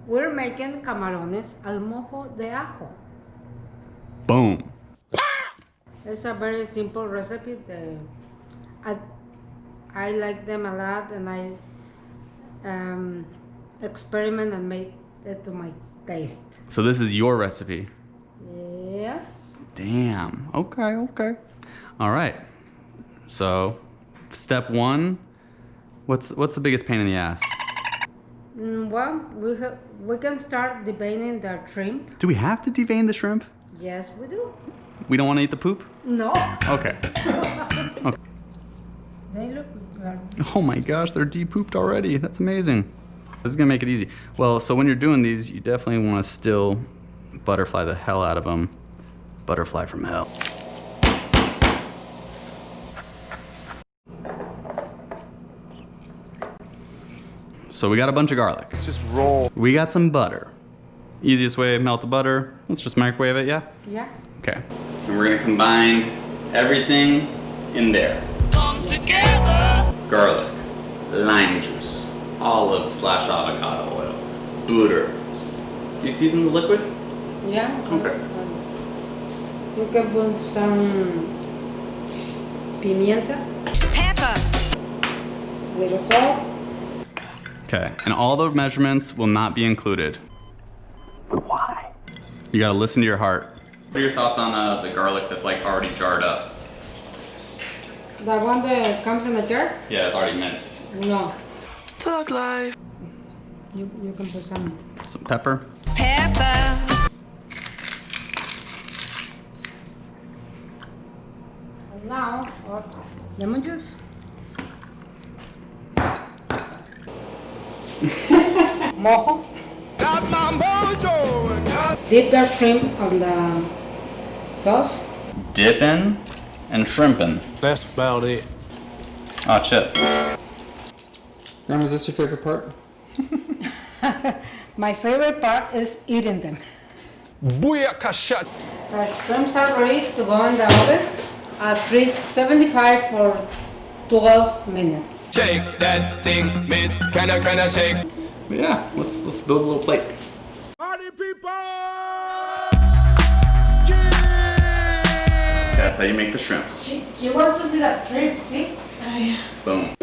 we're making camarones al mojo de ajo. Boom. It's a very simple recipe. I like them a lot, and I experiment and make it to my taste. So this is your recipe? Yes. Damn. Okay. All right. So, step one. What's the biggest pain in the ass? Well, we can start deveining the shrimp. Do we have to devein the shrimp? Yes, we do. We don't want to eat the poop? No. Okay. Okay. They look like... Oh my gosh, they're de-pooped already. That's amazing. This is gonna make it easy. Well, so when you're doing these, you definitely want to still butterfly the hell out of them. Butterfly from hell. So we got a bunch of garlic. Let's just roll. We got some butter. Easiest way to melt the butter, let's just microwave it, yeah? Yeah. Okay. And we're gonna combine everything in there. Come together! Garlic, lime juice, olive/avocado oil, butter. Do you season the liquid? Yeah. Okay. You can put some pimienta. Pepper. Little salt. Okay, and all the measurements will not be included. Why? You gotta listen to your heart. What are your thoughts on the garlic that's like already jarred up? The one that comes in a jar? Yeah, it's already minced. No. Thug life. You can put some. Some pepper. And now, lemon juice. Mojo. Got my mojo. Dip that shrimp on the sauce. Dippin' and shrimpin'. That's about it. Oh, chip. Grandma, is this your favorite part? My favorite part is eating them. Booyaka shot. The shrimps are ready to go in the oven at 375 for 12 minutes. Shake that thing, miss. Kinda shake. But yeah, let's build a little plate. Party people. That's how you make the shrimps. She wants to see that shrimp, see? Boom.